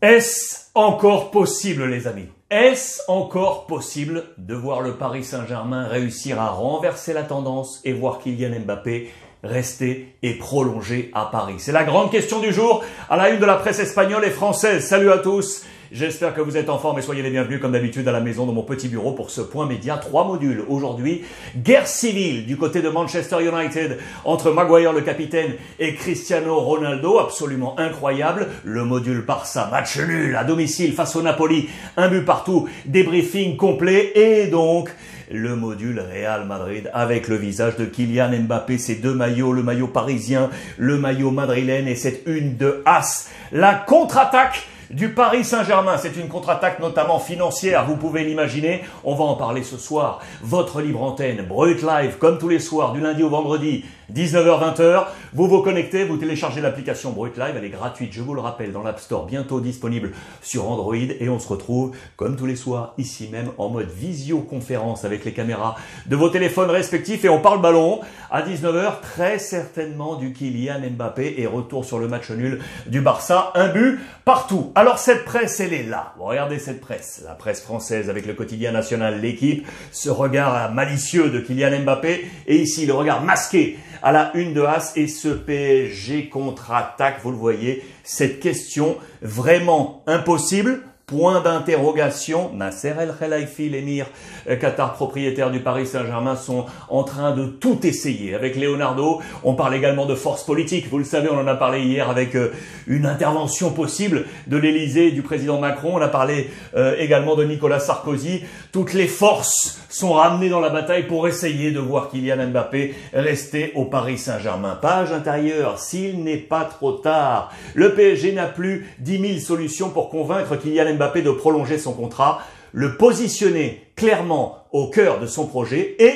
Est-ce encore possible, les amis? Est-ce encore possible de voir le Paris Saint-Germain réussir à renverser la tendance et voir Kylian Mbappé rester et prolonger à Paris? C'est la grande question du jour à la une de la presse espagnole et française. Salut à tous! J'espère que vous êtes en forme et soyez les bienvenus comme d'habitude à la maison dans mon petit bureau pour ce point média. 3 modules aujourd'hui. Guerre civile du côté de Manchester United entre Maguire le capitaine et Cristiano Ronaldo. Absolument incroyable. Le module Barça, match nul à domicile face au Napoli. 1 but partout. Débriefing complet et donc le module Real Madrid avec le visage de Kylian Mbappé. Ces deux maillots, le maillot parisien, le maillot madrilène et cette une de as. La contre-attaque du Paris Saint-Germain, c'est une contre-attaque notamment financière, vous pouvez l'imaginer. On va en parler ce soir. Votre libre antenne, Brut Live, comme tous les soirs, du lundi au vendredi, 19h-20h. Vous vous connectez, vous téléchargez l'application Brut Live, elle est gratuite, je vous le rappelle, dans l'App Store, bientôt disponible sur Android. Et on se retrouve, comme tous les soirs, ici même, en mode visioconférence avec les caméras de vos téléphones respectifs. Et on parle ballon à 19h, très certainement du Kylian Mbappé et retour sur le match nul du Barça. 1 but partout. Alors cette presse, elle est là. Bon, regardez cette presse, la presse française avec le quotidien national L'Équipe, ce regard malicieux de Kylian Mbappé et ici le regard masqué à la une de as et ce PSG contre-attaque, vous le voyez, cette question vraiment impossible. Point d'interrogation. Nasser El Khelaifi, l'émir Qatar propriétaire du Paris Saint-Germain, sont en train de tout essayer. Avec Leonardo, on parle également de force politique. Vous le savez, on en a parlé hier avec une intervention possible de l'Élysée et du président Macron. On a parlé également de Nicolas Sarkozy. Toutes les forces sont ramenées dans la bataille pour essayer de voir Kylian Mbappé rester au Paris Saint-Germain. Page intérieure, s'il n'est pas trop tard. Le PSG n'a plus 10 000 solutions pour convaincre Kylian Mbappé de prolonger son contrat, le positionner clairement au cœur de son projet et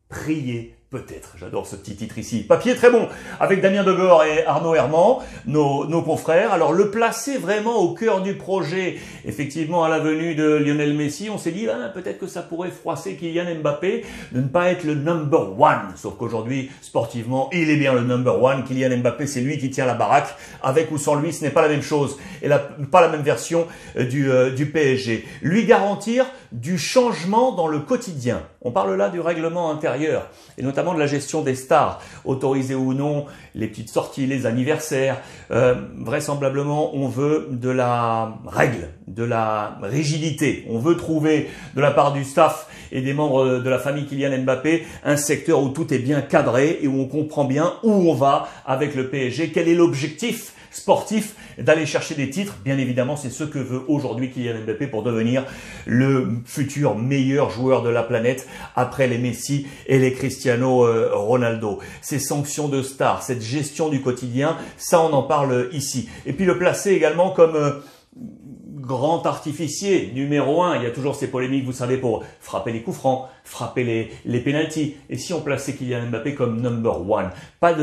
prier peut-être. J'adore ce petit titre ici. Papier très bon avec Damien Degor et Arnaud Herman, nos confrères. Alors le placer vraiment au cœur du projet, effectivement à la venue de Lionel Messi, on s'est dit peut-être que ça pourrait froisser Kylian Mbappé de ne pas être le number one. Sauf qu'aujourd'hui, sportivement, il est bien le number one. Kylian Mbappé, c'est lui qui tient la baraque. Avec ou sans lui, ce n'est pas la même chose et pas la même version du PSG. Lui garantir du changement dans le quotidien. On parle là du règlement intérieur et notamment de la gestion des stars, autoriser ou non les petites sorties, les anniversaires. Vraisemblablement, on veut de la règle, de la rigidité. On veut trouver de la part du staff et des membres de la famille Kylian Mbappé un secteur où tout est bien cadré et où on comprend bien où on va avec le PSG. Quel est l'objectif sportif d'aller chercher des titres? Bien évidemment, c'est ce que veut aujourd'hui Kylian Mbappé pour devenir le futur meilleur joueur de la planète après les Messi et les Cristiano Ronaldo. Ces sanctions de stars, cette gestion du quotidien, ça on en parle ici. Et puis le placer également comme grand artificier numéro 1. Il y a toujours ces polémiques, vous savez, pour frapper les coups francs, frapper les pénaltys. Et si on plaçait Kylian Mbappé comme number one? Pas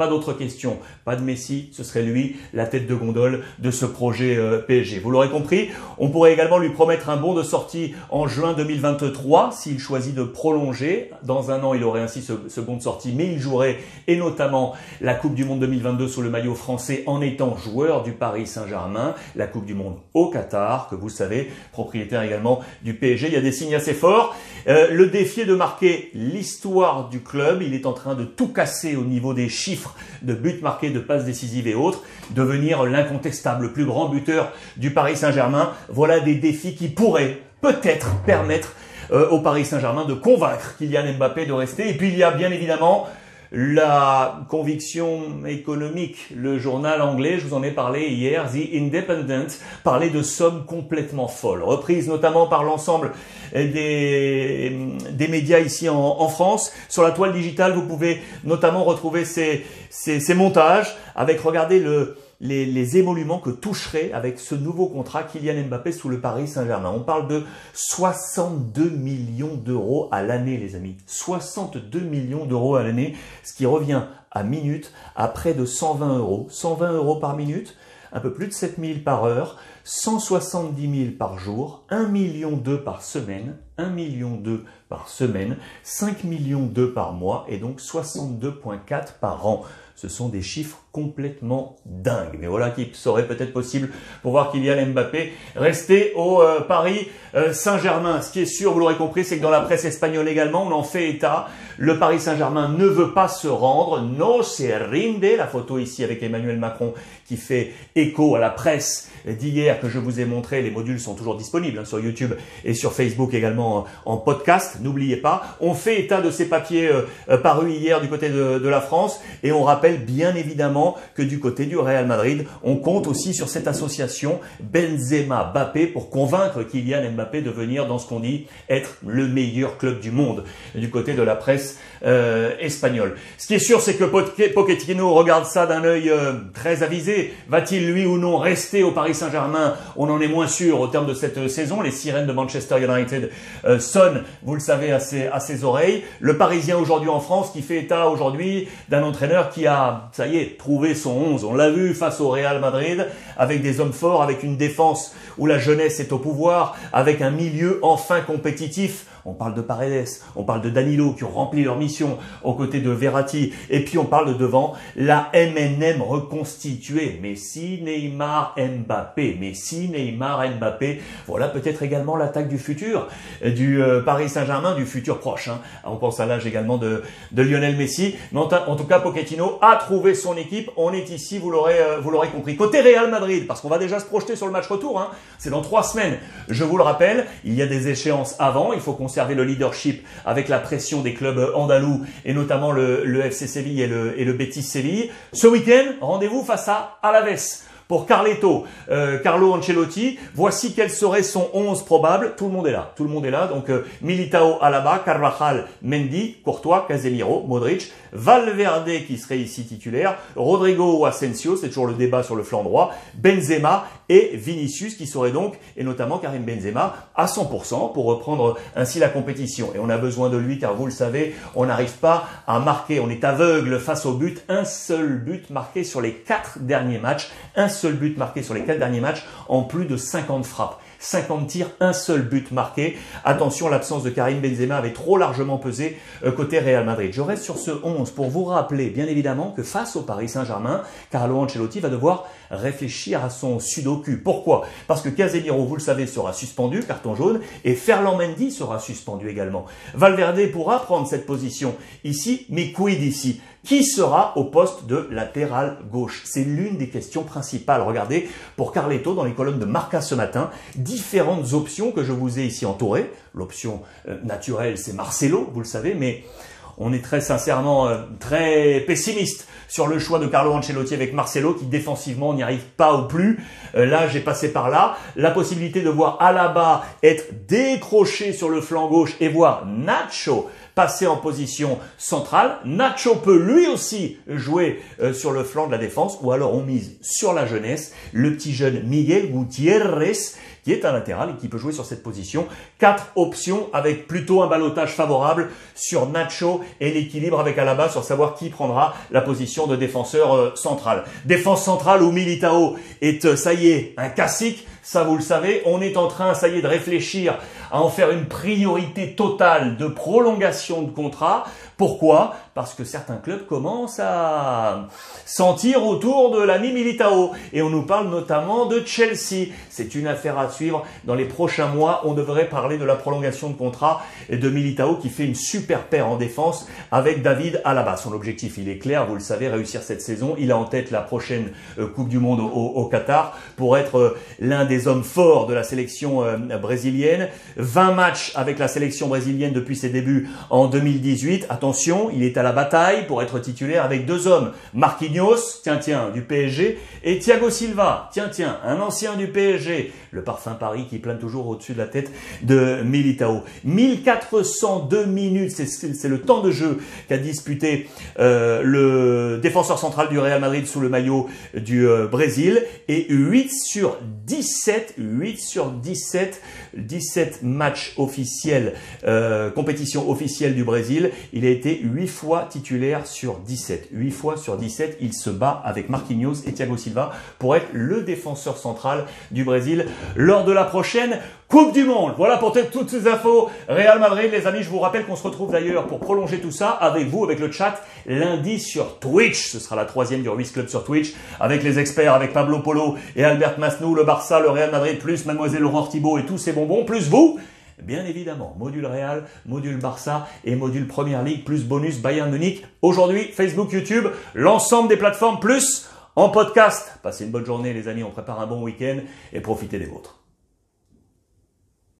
d'autre question. Pas de Messi, ce serait lui, la tête de gondole de ce projet PSG. Vous l'aurez compris, on pourrait également lui promettre un bon de sortie en juin 2023 s'il choisit de prolonger. Dans 1 an, il aurait ainsi ce bon de sortie, mais il jouerait et notamment la Coupe du Monde 2022 sous le maillot français en étant joueur du Paris Saint-Germain, la Coupe du Monde au Qatar, que vous savez, propriétaire également du PSG. Il y a des signes assez forts. Le défi est de marquer l'histoire du club. Il est en train de tout casser au niveau des chiffres de buts marqués, de passes décisives et autres, devenir l'incontestable plus grand buteur du Paris Saint-Germain. Voilà des défis qui pourraient peut-être permettre au Paris Saint-Germain de convaincre Kylian Mbappé de rester. Et puis il y a bien évidemment la conviction économique. Le journal anglais, je vous en ai parlé hier, The Independent, parlait de sommes complètement folles, reprises notamment par l'ensemble des médias ici en France. Sur la toile digitale, vous pouvez notamment retrouver ces montages avec, regardez, les émoluments que toucherait avec ce nouveau contrat Kylian Mbappé sous le Paris Saint-Germain. On parle de 62 millions d'euros à l'année, les amis. 62 millions d'euros à l'année, ce qui revient à minute à près de 120 euros. 120 euros par minute, un peu plus de 7 000 par heure, 170 000 par jour, 1,2 million par semaine, 1,2 million par semaine, 5,2 millions par mois et donc 62,4 par an. Ce sont des chiffres complètement dingues. Mais voilà qui serait peut-être possible pour voir Kylian Mbappé rester au Paris Saint-Germain. Ce qui est sûr, vous l'aurez compris, c'est que dans la presse espagnole également, on en fait état. Le Paris Saint-Germain ne veut pas se rendre. No se rinde. La photo ici avec Emmanuel Macron qui fait écho à la presse d'hier que je vous ai montré. Les modules sont toujours disponibles sur YouTube et sur Facebook également en podcast. N'oubliez pas, on fait état de ces papiers parus hier du côté de la France et on rappelle bien évidemment que du côté du Real Madrid, on compte aussi sur cette association Benzema-Mbappé pour convaincre Kylian Mbappé de venir dans ce qu'on dit être le meilleur club du monde du côté de la presse espagnole. Ce qui est sûr, c'est que Pochettino regarde ça d'un œil très avisé. Va-t-il lui ou non rester au Paris Saint-Germain? On en est moins sûr au terme de cette saison. Les sirènes de Manchester United sonnent, vous le savez, à ses oreilles. Le Parisien aujourd'hui en France qui fait état aujourd'hui d'un entraîneur qui a, ça y est, trouvé son 11. On l'a vu face au Real Madrid avec des hommes forts, avec une défense où la jeunesse est au pouvoir, avec un milieu enfin compétitif. On parle de Paredes, on parle de Danilo qui ont rempli leur mission aux côtés de Verratti. Et puis on parle de devant la MNM reconstituée. Messi, Neymar, Mbappé. Messi, Neymar, Mbappé. Voilà peut-être également l'attaque du futur du Paris Saint-Germain, du futur proche. On pense à l'âge également de Lionel Messi. Mais en tout cas, Pochettino a trouvé son équipe. On est ici, vous l'aurez compris. Côté Real Madrid, parce qu'on va déjà se projeter sur le match retour. C'est dans 3 semaines. Je vous le rappelle, il y a des échéances avant. Il faut conserver le leadership avec la pression des clubs andalous et notamment le FC Séville et le Betis Séville. Ce week-end, rendez-vous face à Alaves. Pour Carlo Ancelotti, voici quel serait son 11 probable. Tout le monde est là. Tout le monde est là. Donc, Militao, Alaba, Carvajal, Mendy, Courtois, Casemiro, Modric, Valverde qui serait ici titulaire, Rodrigo ou Asensio, c'est toujours le débat sur le flanc droit, Benzema et Vinicius qui seraient donc, et notamment Karim Benzema, à 100% pour reprendre ainsi la compétition. Et on a besoin de lui car vous le savez, on n'arrive pas à marquer. On est aveugle face au but. Un seul but marqué sur les 4 derniers matchs. Un seul but marqué sur les 4 derniers matchs en plus de 50 frappes. 50 tirs, un seul but marqué. Attention, l'absence de Karim Benzema avait trop largement pesé côté Real Madrid. Je reste sur ce 11 pour vous rappeler, bien évidemment, que face au Paris Saint-Germain, Carlo Ancelotti va devoir réfléchir à son sudoku. Pourquoi? Parce que Casemiro, vous le savez, sera suspendu, carton jaune, et Ferland Mendy sera suspendu également. Valverde pourra prendre cette position ici, mais quid ici? Qui sera au poste de latéral gauche? C'est l'une des questions principales. Regardez, pour Carletto, dans les colonnes de Marca ce matin, différentes options que je vous ai ici entourées. L'option naturelle, c'est Marcelo, vous le savez, mais on est très sincèrement très pessimiste sur le choix de Carlo Ancelotti avec Marcelo qui défensivement n'y arrive pas ou plus. Là, j'ai passé par là. La possibilité de voir Alaba être décroché sur le flanc gauche et voir Nacho passer en position centrale. Nacho peut lui aussi jouer sur le flanc de la défense ou alors on mise sur la jeunesse. Le petit jeune Miguel Gutiérrez qui est un latéral et qui peut jouer sur cette position. 4 options avec plutôt un ballottage favorable sur Nacho et l'équilibre avec Alaba sur savoir qui prendra la position de défenseur central. Défense centrale où Militao est, ça y est, un classique. Ça, vous le savez, on est en train, ça y est, de réfléchir à en faire une priorité totale de prolongation de contrat. Pourquoi? Parce que certains clubs commencent à sentir autour de l'ami Militao. Et on nous parle notamment de Chelsea. C'est une affaire à suivre. Dans les prochains mois, on devrait parler de la prolongation de contrat de Militao qui fait une super paire en défense avec David Alaba. Son objectif, il est clair, vous le savez, réussir cette saison. Il a en tête la prochaine Coupe du Monde au Qatar pour être l'un des hommes forts de la sélection brésilienne. 20 matchs avec la sélection brésilienne depuis ses débuts en 2018. Attention, il est à la bataille pour être titulaire avec 2 hommes. Marquinhos, tiens, du PSG, et Thiago Silva, tiens, un ancien du PSG. Le parfum Paris qui plane toujours au-dessus de la tête de Militao. 1402 minutes, c'est le temps de jeu qu'a disputé le défenseur central du Real Madrid sous le maillot du Brésil. Et 8 sur 17 matchs officiels, compétition officielle du Brésil. Il a été 8 fois titulaire sur 17. 8 fois sur 17, il se bat avec Marquinhos et Thiago Silva pour être le défenseur central du Brésil lors de la prochaine Coupe du Monde. Voilà pour toutes ces infos. Real Madrid, les amis, je vous rappelle qu'on se retrouve d'ailleurs pour prolonger tout ça avec vous, avec le chat, lundi sur Twitch. Ce sera la 3e du Ruiz Club sur Twitch, avec les experts, avec Pablo Polo et Albert Masnou, le Barça, le Real Madrid, plus Mademoiselle Laurent Thibault et tous ces bonbons, plus vous. Bien évidemment, module Real, module Barça et module Première Ligue, plus bonus Bayern Munich. Aujourd'hui, Facebook, YouTube, l'ensemble des plateformes, plus en podcast. Passez une bonne journée les amis, on prépare un bon week-end et profitez des vôtres.